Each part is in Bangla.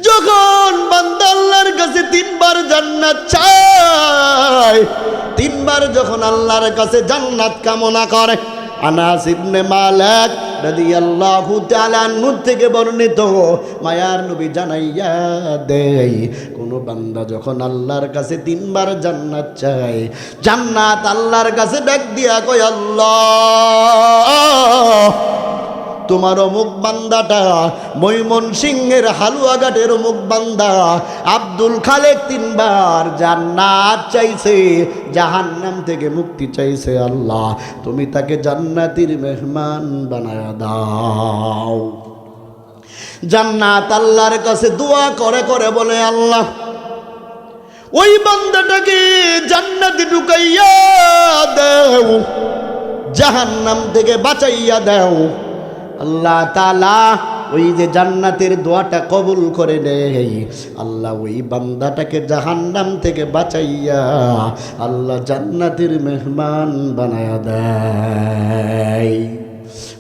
যখন বান্দা আল্লাহর কাছে তিনবার জান্নাত চায়, তিনবার যখন আল্লাহর কাছে জান্নাত কামনা করে, আনাস ইবনে মালিক রাদিয়াল্লাহু তাআলা আনহু থেকে বর্ণিত, মায়ার নবী জানাইয়া দেয়, কোন বান্দা যখন আল্লাহর কাছে তিনবার জান্নাত চায়, জান্নাত আল্লাহর কাছে ডাক দিয়া কয়, আল্লাহ তোমার অমুক বান্দাটা ময়মনসিংহের হালুয়াঘাটের অমুক বান্দা আব্দুল খালেক তিনবার জান্নাত চাইছে, জাহান্নাম থেকে মুক্তি চাইছে, আল্লাহ তুমি তাকে জান্নাতের মেহমান বানায়া দাও। জান্নাত আল্লাহর কাছে দোয়া করে করে বলে, আল্লাহ ওই বান্দাটাকে জান্নাতে ঢুকাইয়া দাও, জাহান্নাম থেকে বাঁচাইয়া দাও। আল্লাহ তাআলা ওই যে জান্নাতের দোয়াটা কবুল করে নেয়, আল্লাহ ওই বান্দাটাকে জাহান্নাম থেকে বাঁচাইয়া আল্লাহ জান্নাতের মেহমান বানায়া দেয়।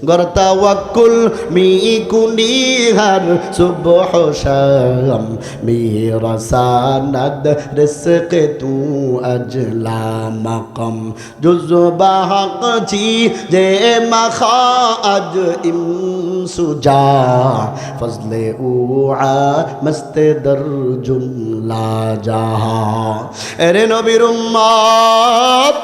গরতাওয়াক্কুল মি কুনিহার সুবহ শাম মিরাসানাদ রিজকে তু আজলা মাকাম জুজবা হকচি যে মাখা আজ ইমসুজা ফজলে উআ মস্তে দর জুমলা জাহা। এরে নবীর উম্মত,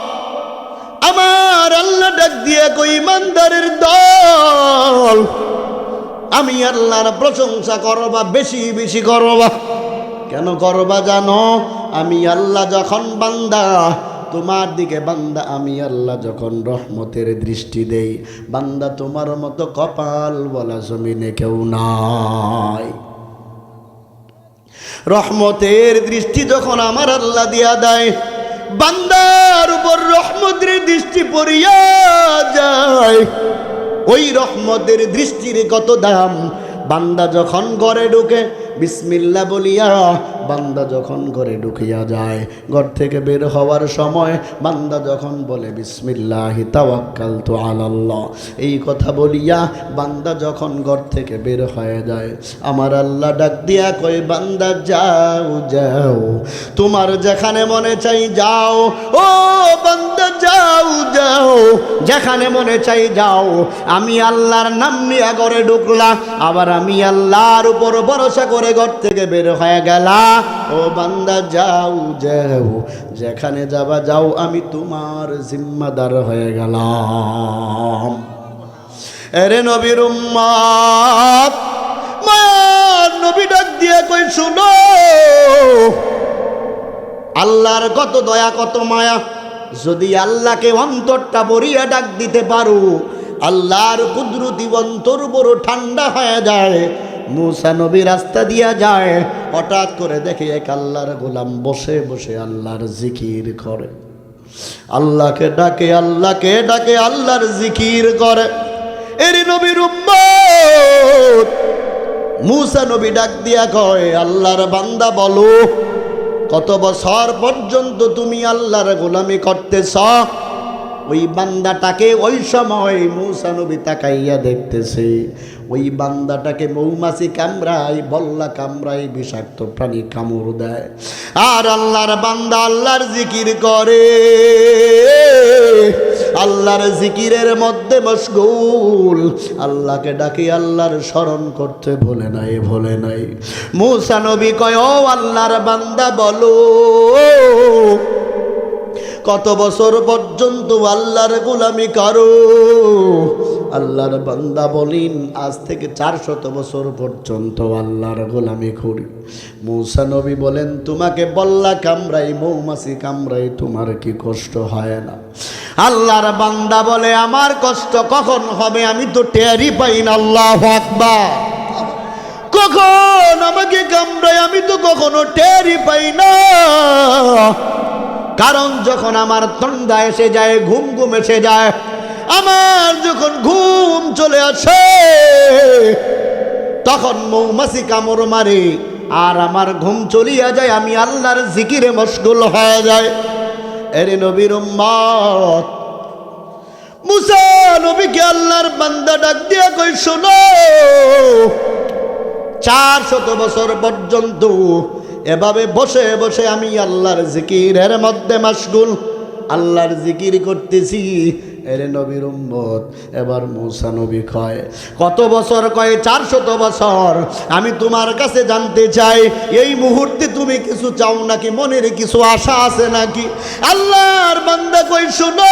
আমার আল্লাহ ডাক দিয়া কই, ইমানদারের দল, আমি আল্লাহর প্রশংসা করবা, বেশি বেশি করবা। কেন করবা জানো? আমি আল্লাহ যখন বান্দা তোমার দিকে, বান্দা আমি আল্লাহ যখন রহমতের দৃষ্টি দেই, বান্দা তোমার মতো কপাল বলা জমিনে কেউ নাই। রহমতের দৃষ্টি যখন আমার আল্লাহ দিয়া দেয়, বান্দার উপর রহমতের দৃষ্টি পড়িয়া যায়, ওই রহমতের দৃষ্টির কত দাম। বান্দা যখন ঘরে ঢুকে বিসমিল্লাহ বলিয়া, বান্দা যখন ঘরে ঢুকিয়া যায়, ঘর থেকে বের হওয়ার সময় বান্দা যখন বলে বিসমিল্লাহি তাওয়াক্কালতু আলাল্লাহ, এই কথা বলিয়া বান্দা যখন ঘর থেকে বের হয়ে যায়, আমার আল্লাহ ডাক দিয়া কয়, বান্দা যাও যাও, তোমার যেখানে মনে চাই যাও। ও বান্দা যাও যাও, যেখানে মনে চাই যাও। আমি আল্লাহর নাম নিয়ে ঘরে ঢুকলা, আবার আমি আল্লাহর উপর ভরসা করে ঘর থেকে বের হয়ে গেলা। ও বান্দা যাও যাও, যেখানে যাবা যাও, আমি তোমার জিম্মাদার হয়ে গেলাম। এরে নবীর উম্মত, মায়ার নবী ডাক দিয়ে কই, শুনো, আল্লাহর কত দয়া কত মায়া। যদি আল্লাহকে অন্তরটা ভরিয়া ডাক দিতে পারো, আল্লাহর কুদরতি অন্তর বড় ঠান্ডা হয়ে যায়। মুসা নবী রাস্তা দিয়া যায়, হঠাৎ করে দেখে এক আল্লাহর গোলাম বসে বসে আল্লাহর জিকির করে, আল্লাহকে ডাকে, আল্লাহকে ডাকে, আল্লাহর জিকির করে। এর নবীর উম্মত, মুসা নবী ডাক দিয়া কয়, আল্লাহর বান্দা বলো, কত বছর পর্যন্ত তুমি আল্লাহর গোলামি করতেছ? ওই বান্দাটাকে ওই সময় মুসা নবী তাকাইয়া দেখতেছে, ওই বান্দাটাকে মৌমাছি কামড়ায়, বল্লা কামড়ায়, বিষাক্ত প্রাণী কামড় দেয়, আর আল্লাহর বান্দা আল্লাহর জিকির করে, আল্লাহর জিকিরের মধ্যে মশগুল, আল্লাহকে ডাকি, আল্লাহর স্মরণ করতে ভোলে নাই, ভোলে নাই। মুসা নবী কয়, ও আল্লাহর বান্দা বলো, কত বছর পর্যন্ত আল্লাহর গোলামি করো? আল্লাহর বান্দা বলেন, আজ থেকে 400 বছর পর্যন্ত আল্লাহর গোলামি করি। মুসা নবী বলেন, তোমাকে বল্লা কামড়াই, মৌমাছি কামড়াই, তোমার কি কষ্ট হয় না? আল্লাহর বান্দা বলে, আমার কষ্ট কখন হবে? আমি তো টেরই পাই না। আল্লাহু আকবার। কখন আমাকে কামড়াই আমি তো কখনো টেরই পাই না, কারণ যখন আমার ঠান্ডা এসে যায়, ঘুম ঘুম এসে যায়, আমার যখন ঘুম চলে আসে, তখন মৌমাছি কামড় মারে, আর আমার ঘুম চলিয়া যায়, আমি আল্লাহর জিকিরে মশগুল হয়ে যায়। এরে নবীর উম্মত, মুসা নবীকে আল্লাহর বান্দা ডাক দিয়া কই, শোনো, 400 বছর পর্যন্ত এভাবে বসে বসে আমি আল্লাহর জিকিরের মধ্যে মাশগুল, আল্লাহর জিকির করতেছি। এরে নবীর উম্মত, এবার মূসা নবী কয় কত বছর? কয় 400 বছর। আমি তোমার কাছে জানতে চাই, এই মুহূর্তে তুমি কিছু চাও নাকি? মনের কিছু আশা আছে নাকি? আল্লাহর বান্দা কই শুনো,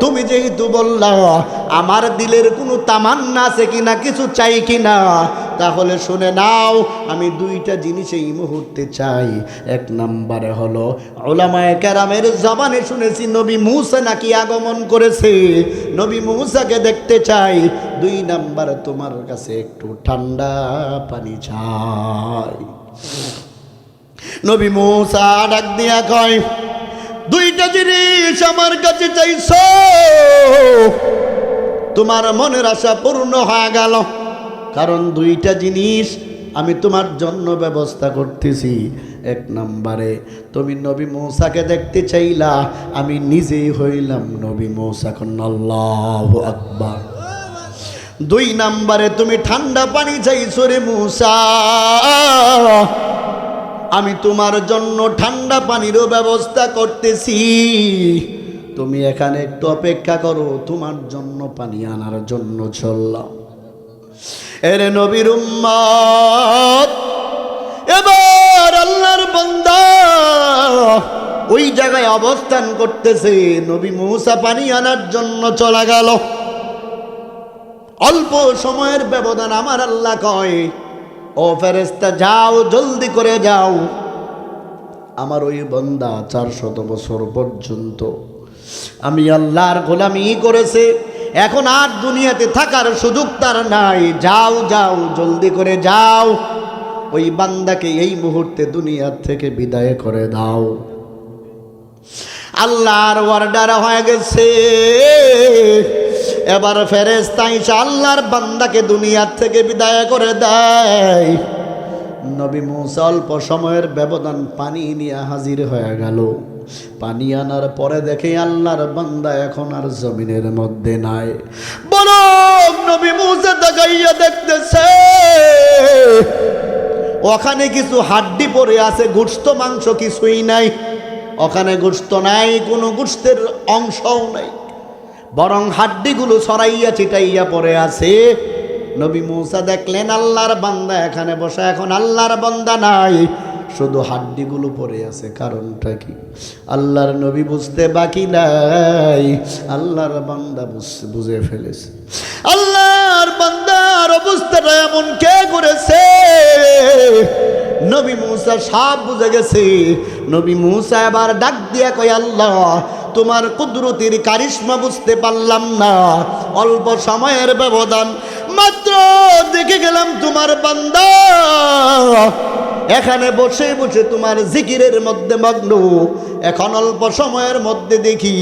তুমি যেহেতু বললা আমার দিলের কোনো তামান্না আছে কিনা, কিছু চাই কিনা, তাহলে শুনে নাও, আমি 2টা জিনিস এই মুহূর্তে চাই। 1 নম্বরে হলো উলামায়ে কেরামের জবানে শুনেছি নবী মূসা নাকি আগমন করেছে, নবী মূসাকে দেখতে চাই। 2 নম্বরে তোমার কাছে একটু ঠান্ডা পানি চাই। নবী মূসা ডাক দিয়া কয় 2টা জিনিস আমার কাছে চাইছো, তোমার মনের আশা পূর্ণ হয়ে গেল। কারণ 2টা জিনিস আমি তোমার জন্য ব্যবস্থা করতেছি। 1 নম্বরে তুমি নবী মূসাকে দেখতে চাইলা, আমি নিজেই হইলাম নবী মূসা। আল্লাহু আকবার। 2 নম্বরে তুমি ঠান্ডা পানি চাইছো রে মূসা, আমি তোমার জন্য ঠান্ডা পানিরও ব্যবস্থা করতেছি। তুমি এখানে একটু অপেক্ষা করো, তোমার জন্য পানি আনার জন্য চললাম। এরে নবীর উম্মত, এবার আল্লাহর বান্দা ওই জায়গায় অবস্থান করতেছে। নবী মূসা পানি আনার জন্য চলে গেল। অল্প সময়ের ব্যবধান। আমার আল্লাহ কয়, ও ফেরেশতা যাও, জলদি করে যাও। আমার ওই বান্দা 400 বছর পর্যন্ত আমি আল্লাহর গোলামি করেছে, এখন আর দুনিয়াতে থাকার সুযোগ তার নাই। যাও যাও, জলদি করে যাও, ওই বান্দাকে এই মুহূর্তে দুনিয়ার থেকে বিদায় করে দাও। আল্লাহর অর্ডার হয়ে গেছে। এবার ফেরেশতা এসে আল্লাহর বান্দাকে দুনিয়ার থেকে বিদায় করে দেয়। নবী মূসা অল্প সময়ের ব্যবধান পানি নিয়ে হাজির হয়ে গেল। পানি আনার পরে দেখে আল্লাহর বান্দা এখন আর জমিনের মধ্যে নাই। বরং নবী মূসা তাকাইয়া দেখতেছে ওখানে কিছু হাড্ডি পড়ে আছে, গোশত মাংস কিছুই নাই। ওখানে গোশত নাই, কোনো গোশতের অংশও নাই, বরং হাড্ডিগুলো ছড়াইয়া ছিটাইয়া পড়ে আছে। নবী মূসা দেখলেন আল্লাহর বান্দা এখানে বসা, এখন আল্লাহর বান্দা নাই, শুধু হাড্ডিগুলো পড়ে আছে। কারণটা কি? আল্লাহর নবী বুঝতে বাকি নাই, আল্লাহর বান্দা বুঝে ফেলেছে। আল্লাহর বান্দার অবস্থাটা এমন কে করেছে? নবী মূসা সব বুঝে গেছে। নবী মূসা এবার ডাক দিয়া কয়, আল্লাহ তোমার কুদরতের কারিশমা বুঝতে পারলাম না। অল্প সময়ের ব্যবধান, মাত্র দেখে গেলাম তোমার বান্দা এখানে বসে বসে তোমার জিকিরের মধ্যে মগ্ন। এখন অল্প সময়ের মধ্যে দেখি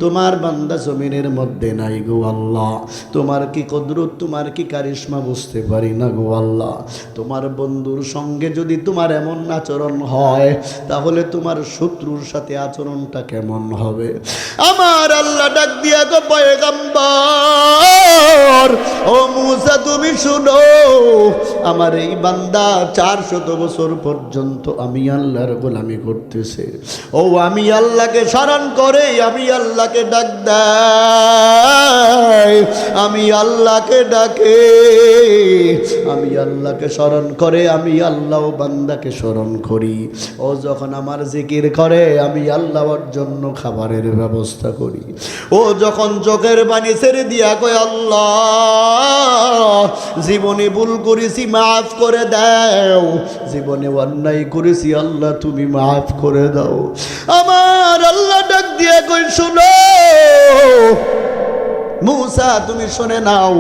তোমার বান্দা জমিনের মধ্যে নাই গো আল্লাহ। তোমার কি কুদরত, তোমার কি কারিশমা বুঝতে পারি না গো আল্লাহ। তোমার বন্ধুর সঙ্গে যদি তোমার এমন আচরণ হয়, তাহলে তোমার শত্রুর সাথে আচরণটা কেমন হবে? আমার আল্লাহ ডাক দিয়া গো পয়গম্বর, ও মূসা তুমি শুনো, আমার এই বান্দা 400 বছর পর্যন্ত আমি আল্লাহর গোলামি করতেছে। ও আমি আল্লাহকে স্মরণ করে, আমি আল্লাহকে ডাক দেয়, আমি আল্লাহকে ডাকে, আমি আল্লাহকে স্মরণ করে, আমি আল্লাহ বান্দাকে স্মরণ করি। ও যখন আমার জিকির করে, আমি আল্লাহর জন্য খাবারের ব্যবস্থা করি। ও যখন চোখের পানি ছেড়ে দিয়া কয়, আল্লাহ জীবনে ভুল করেছি, মাফ করে দাও, জীবনে অন্যায় করেছি, আল্লাহ তুমি মাফ করে দাও। আমার আল্লাহ ডাক দিয়া কই, শুনো মূসা তুমি শুনে নাও,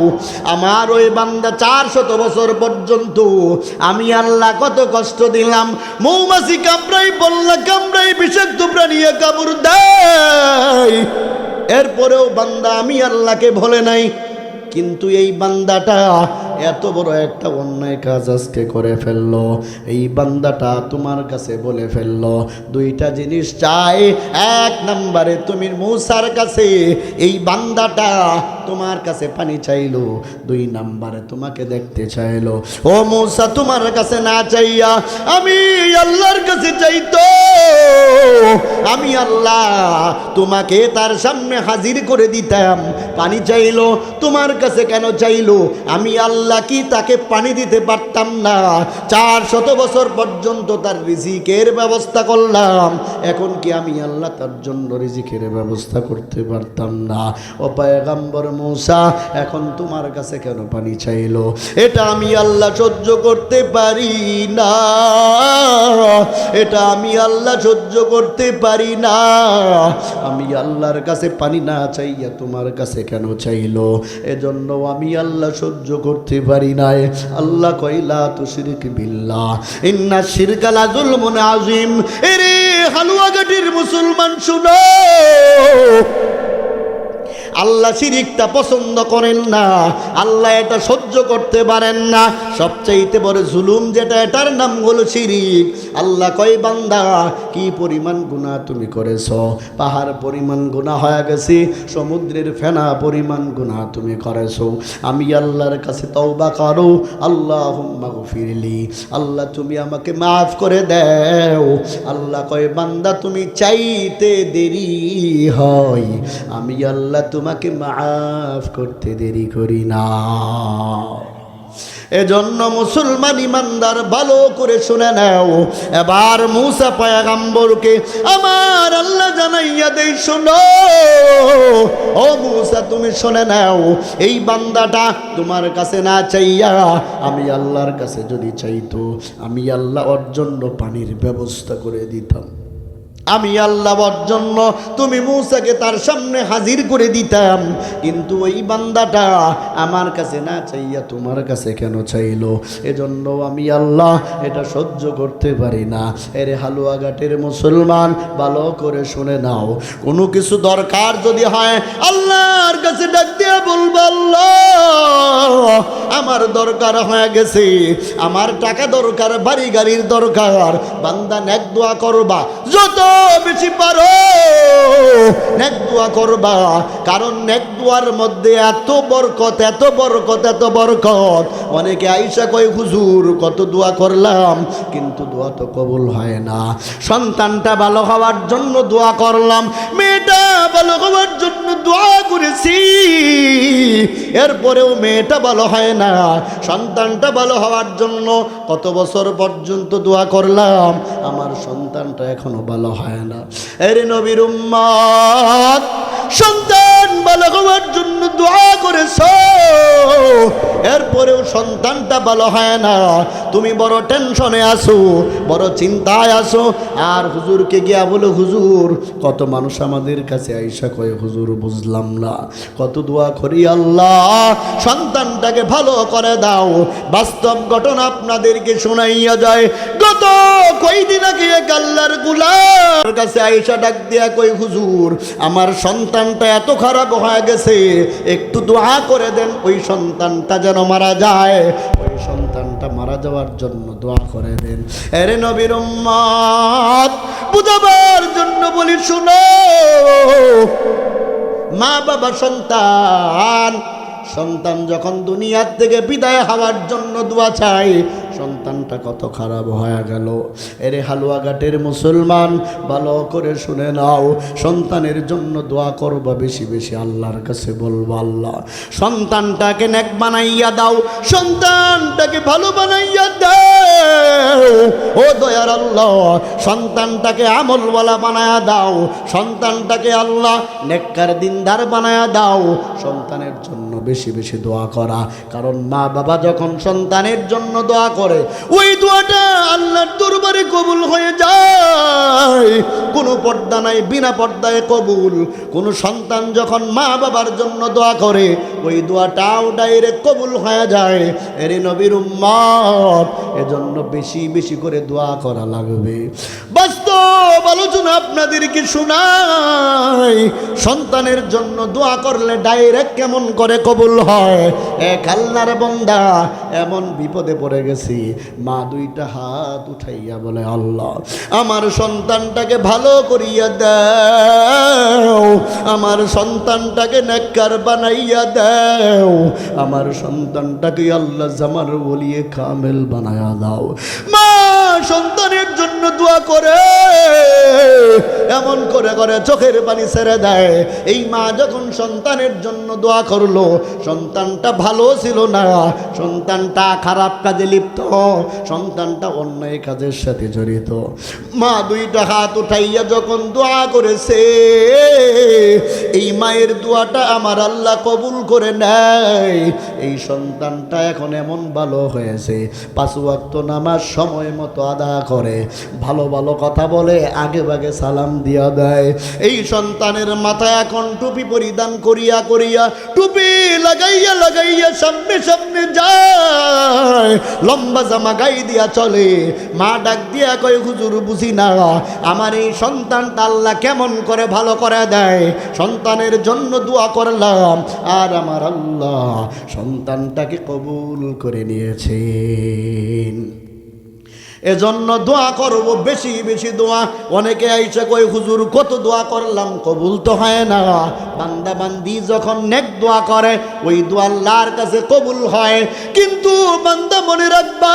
আমার ওই বান্দা 400 বছর পর্যন্ত আমি আল্লাহ কত কষ্ট দিলাম। মৌমাছি কামড়াই, বললা কামড়াই, বিষাক্ত প্রাণীরা কামড় দেয়, এরপরেও বান্দা আমি আল্লাহকে ভোলে নাই। কিন্তু এই বান্দাটা এত বড় একটা অন্যায় কাজ আজকে করে ফেললো, এই বান্দাটা তোমার কাছে বলে ফেললো দুইটা জিনিস চাই। এক নম্বরে তুমি মূসার কাছে, এই বান্দাটা তোমার কাছে পানি চাইলো, দুই নম্বরে তোমাকে দেখতে চাইলো। ও মূসা, তোমার কাছে না চাইয়া আমি আল্লাহর কাছে চাইতো, আমি আল্লাহ তোমাকে তার সামনে হাজির করে দিতাম। পানি চাইলো, তোমার কাছে কেন চাইলো? আমি আল্লাহ কি তাকে পানি দিতে পারতাম না? 400 বছর পর্যন্ত তার রিজিকের ব্যবস্থা করলাম, এখন কি আমি আল্লাহ তার জন্য রিজিকের ব্যবস্থা করতে পারতাম না? ও পয়গম্বর মূসা, এখন তোমার কাছে কেন পানি চাইলো? এটা আমি আল্লাহ সহ্য করতে পারি না, এটা আমি আল্লাহ সহ্য করতে পারি না। আমি আল্লাহর কাছে পানি না চাইয়া তোমার কাছে কেন চাইলো? এজন্য আমি আল্লাহ সহ্য করতে পারি না। আল্লাহ কইলা তুশরিক বিল্লাহ ইন্না শিরকা লাযুলমুন আযীম। এরে হালুয়াঘাটের মুসলমান শুনো, আল্লাহ শিরিকটা পছন্দ করেন না, আল্লাহ এটা সহ্য করতে পারেন না। সবচাইতে বড় জুলুম যেটা, এটার নাম হলো শিরিক। আল্লাহ কয় বান্দা কি পরিমাণ গুনাহ তুমি করেছো, পাহাড় পরিমাণ গুনাহ হয়ে গেছে, সমুদ্রের ফেনা পরিমাণ গুনাহ তুমি করেছো। আমি আল্লাহর কাছে তওবা করো, আল্লাহুম্মা গফিরলি, আল্লাহ তুমি আমাকে মাফ করে দাও। আল্লাহ কয় বান্দা তুমি চাইতে দেরি হয়, আমি আল্লাহ তোমাকে মাফ করতে দেরি করি না। এজন্য মুসলমান ইমানদার ভালো করে শুনে নাও। এবার মূসা পয়গম্বরকে আমার আল্লাহ জানাইয়া দেই, শোনো ও মূসা, তুমি শুনে নাও, এই বান্দাটা তোমার কাছে না চাইয়া আমি আল্লাহর কাছে যদি চাইতো, আমি আল্লাহ ওর জন্য পানির ব্যবস্থা করে দিতাম। আমি আল্লাহর জন্য তুমি মূসাকে তার সামনে হাজির করে দিতাম। কিন্তু ওই বান্দাটা আমার কাছে না চাইয়া তোমার কাছে কেন চাইলো? এজন্য আমি আল্লাহ এটা সহ্য করতে পারি না। এরে হালুয়াঘাটের মুসলমান, ভালো করে শুনে নাও, কোনো কিছু দরকার যদি হয় আল্লাহর কাছে ডাক দিয়ে বলবো, আল্লাহ আমার দরকার হয়ে গেছে, আমার টাকা দরকার, বাড়ি গাড়ির দরকার। বান্দা নেক দোয়া করবা, যত বেশি পারো নেক দোয়া করবা, কারণ নেক দোয়ার মধ্যে এত বরকত, এত বরকত, এত বরকত। অনেকে আইসা কয় হুজুর কত দোয়া করলাম কিন্তু দোয়া তো কবুল হয় না। সন্তানটা ভালো হওয়ার জন্য দোয়া করলাম, মেয়েটা ভালো হওয়ার জন্য দোয়া করেছি, এরপরেও মেয়েটা ভালো হয় না। সন্তানটা ভালো হওয়ার জন্য কত বছর পর্যন্ত দোয়া করলাম, আমার সন্তানটা এখনো ভালো হয় না। এরে নবীর উম্মত, সন্তান ভালো হওয়ার জন্য দোয়া করেছো, এরপরেও সন্তানটা ভালো হয় না, তুমি বড় টেনশনে আসো, বড় চিন্তায় আসো। আর হুজুরকে গিয়া বলো, হুজুর কত মানুষ আমাদের কাছে আইসা কয় হুজুর বুঝলাম না, কত দোয়া করি আল্লাহ সন্তানটাকে ভালো করে দাও। বাস্তব ঘটনা আপনাদেরকে শোনাইয়া যায়। গত কয়দিন আগে এক আল্লাহর গোলামের কাছে আইসা ডাক দিয়া কই, হুজুর আমার সন্তানটা এত খারাপ হয়ে গেছে, একটু দোয়া করে দেন ওই সন্তানটা যেন মারা যায়, ওই সন্তানটা মারা যাওয়ার জন্য দোয়া করে দেন। এরে নবীর উম্মত, বুঝাবার জন্য বলি শুনো, মা বাবা সন্তান, সন্তান যখন দুনিয়ার থেকে বিদায় হওয়ার জন্য দোয়া চায়, সন্তানটা কত খারাপ হয়ে গেল। এরে হালুয়াঘাটের মুসলমান, ভালো করে শুনে নাও, সন্তানের জন্য দোয়া করবা বেশি বেশি, আল্লাহর কাছে বলবো আল্লাহ সন্তানটাকে নেক বানাইয়া দাও, সন্তানটাকে ভালো বানাইয়া দাও। ও দয়ার আল্লাহ, সন্তানটাকে আমলওয়ালা বানায়া দাও, সন্তানটাকে আল্লাহ নেককার দিনদার বানায়া দাও। সন্তানের জন্য বেশি বেশি দোয়া করা, কারণ মা বাবা যখন সন্তানের জন্য দোয়া করে, ওই দোয়াটা আল্লাহর দরবারে কবুল হয়ে যায়। কোনো পর্দা নাই, বিনা পর্দায় কবুল। কোন সন্তান যখন মা বাবার জন্য দোয়া করে, ওই দোয়াটাও ডাইরেক্ট কবুল হয়ে যায়। এরে নবীর উম্মত, এজন্য বেশি বেশি করে দোয়া করা লাগবে। বাস্তব আলোচনা আপনাদেরকে শোনাই, সন্তানের জন্য দোয়া করলে ডাইরেক্ট কেমন করে কবুল হয়। এক আল্লাহর বান্দা এমন বিপদে পড়ে গেছি, মা দুইটা হাত উঠাইয়া বলে, আল্লাহ আমার সন্তানটাকে ভালো করিয়া দাও, আমার সন্তানটাকে নেককার বানাইয়া দাও, আমার সন্তানটাকে আল্লাহ জামার বলিয়ে কামেল বানাইয়া দাও। মা সন্তানের জন্য দোয়া করে এমন করে করে চোখের পানি ছেড়ে দেয়। এই মা যখন সন্তানের জন্য দোয়া করলো, সন্তানটা ভালো ছিল না, সন্তানটা খারাপ কাজে লিপ্ত, সন্তানটা অন্যায় কাজের সাথে জড়িত। মা দুইটা হাত উঠাইয়া যখন দোয়া করেছে, এই মায়ের দোয়াটা আমার আল্লাহ কবুল করে নেয়। এই সন্তানটা এখন এমন ভালো হয়েছে, 5 ওয়াক্ত নামাজ সময় মতো আদা করে, ভালো ভালো কথা বলে, আগে ভাগে সালাম দিয়া দেয়। এই সন্তানের মাথায় এখন টুপি পরিধান করিয়া করিয়া, টুপি লাগাইয়া লাগাইয়া সামনে সামনে যায়, লম্বা জামা গাই দিয়া চলে। মা ডাক দিয়া কয়, হুজুর বুঝি না আমার এই সন্তানটা আল্লাহ কেমন করে ভালো করে দেয়। সন্তানের জন্য দোয়া করলাম আর আমার আল্লাহ সন্তানটাকে কবুল করে নিয়েছেন। এজন্য দোয়া করব বেশি বেশি দোয়া। অনেকে আইসা কই, হুজুর কত দোয়া করলাম কবুল তো হয় না। বান্দা বান্দি যখন নেক দোয়া করে, ওই দোয়া আল্লাহর কাছে কবুল হয়। কিন্তু বান্দা মনে রাখবা,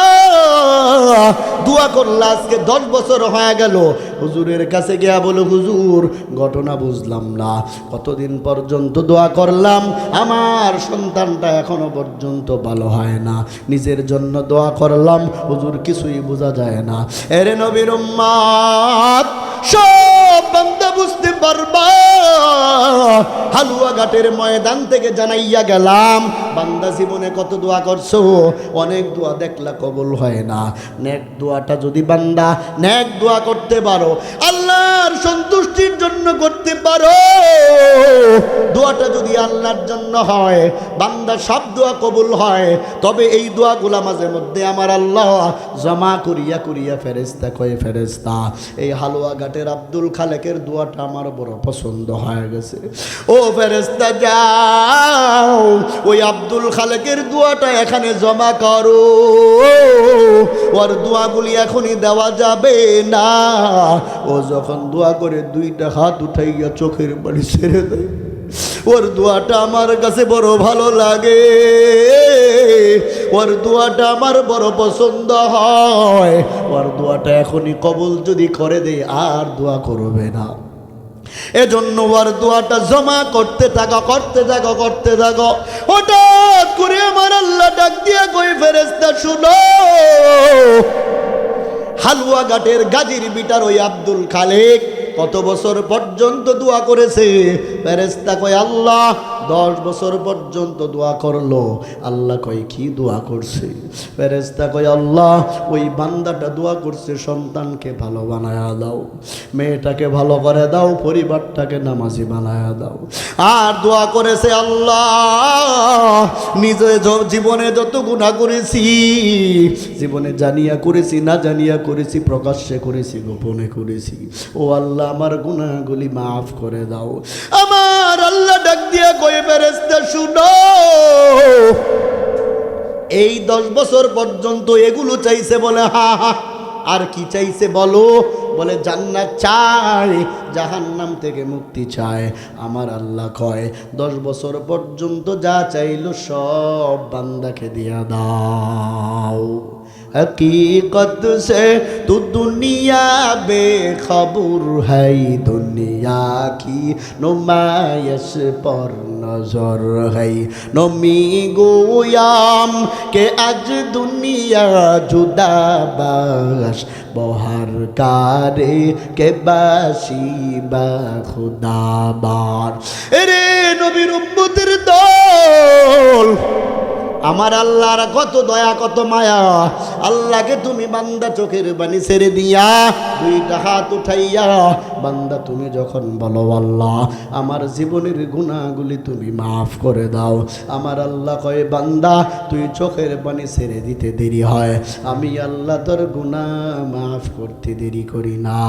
দোয়া করলে আজকে 10 বছর হয়ে গেল, হুজুরের কাছে গিয়া বলে, হুজুর ঘটনা বুঝলাম না, কতদিন পর্যন্ত দোয়া করলাম, আমার সন্তানটা এখনো পর্যন্ত ভালো হয় না, নিজের জন্য দোয়া করলাম, হুজুর কিছুই বোঝা যায় না। এরে নবীর উম্মত, সব বান্দা বুঝতে পারবা। হালুয়াঘাটের ময়দান থেকে জানাইয়া গেলাম, বান্দা জীবনে কত দোয়া করছো, অনেক দোয়া দেখলা কবুল হয় না। নেক দোয়াটা যদি বান্দা নেক দোয়া করতে পারো, আল্লাহর সন্তুষ্টির জন্য করতে পারো, দোয়াটা যদি আল্লাহর জন্য হয়, বান্দা সব দোয়া কবুল হয়। তবে এই দোয়াগুলা মাঝে মধ্যে আমার আল্লাহ জমা করিয়া করিয়া ফেরেশতা কয়ে, ফেরেশতা এই হালুয়াঘাটের আব্দুল খালেকের দোয়াটা আমার বড় পছন্দ হয়ে গেছে, ও ফেরেশতা যাও ওই আব্দুল খালেকের দোয়াটা এখানে জমা করো, ওর দোয়াগুলি এখনই দেওয়া যাবে না। ও যখন দোয়া করে 2টা হাত উঠাইয়া চোখের পানি ছেড়ে দেয়, ওর দোয়াটা আমার কাছে বড় ভালো লাগে, ওর দোয়াটা আমার বড় পছন্দ হয়। ওর দোয়াটা এখনই কবুল যদি করে দেয়, আর দোয়া করবে না। এজন্য ওর দোয়াটা জমা করতে থাকো, করতে থাকো, করতে থাকো। হঠাৎ করে আমার আল্লাহ ডাক দিয়া কই, ফেরেশতা শুনো, হালুয়াঘাটের গাজীর বিটার ওই আব্দুল খালেক কত বছর পর্যন্ত দোয়া করেছে? ফেরেশতা কয়, আল্লাহ 10 বছর পর্যন্ত দোয়া করলো। আল্লাহ কয়, কি দোয়া করছে? ফেরেশতা কয়, আল্লাহ ওই বান্দাটা দোয়া করছে, সন্তানকে ভালো বানায়া দাও, মেয়েটাকে ভালো করে দাও, পরিবারটাকে নামাজি বানায়া দাও। আর দোয়া করেছে, আল্লাহ নিজে জীবনে যত গুনাহ করেছি, জীবনে জানিয়া করেছি, না জানিয়া করেছি, প্রকাশ্যে করেছি, গোপনে করেছি, ও আল্লাহ আমার গুনাহগুলি মাফ করে দাও। আমার আল্লাহ ডাক দিয়া কয়ে, ফেরেশতা শুনো, এই 10 বছর পর্যন্ত এগুলো চাইছে বলে, হা হা, আর কি চাইছে বলো? বলে জান্নাত চায়, জাহান্নাম থেকে মুক্তি চায়। আমার আল্লাহ কয়, 10 বছর পর্যন্ত যা চাইলো সব বান্দাকে দিয়া দাও। हकीकत से तू दुनिया बेखबर है, दुनिया की नुमाइश पर नजर है। नमी गोयाम के आज दुनिया जुदा बाश बहार कारे के बाशी बा खुदा बार। एरे नबीर उम्मतेर दल, আমার আল্লাহর কত দয়া কত মায়া। আল্লাহকে তুমি বান্দা চোখের পানি ছেড়ে দিয়া দুইটা হাত উঠাইয়া বান্দা তুমি যখন বলো আল্লাহ আমার জীবনের গুনাহগুলি তুমি মাফ করে দাও, আমার আল্লাহ কয় বান্দা তুই চোখের পানি ছেড়ে দিতে দেরি হয়, আমি আল্লাহ তোর গুনাহ মাফ করতে দেরি করি না।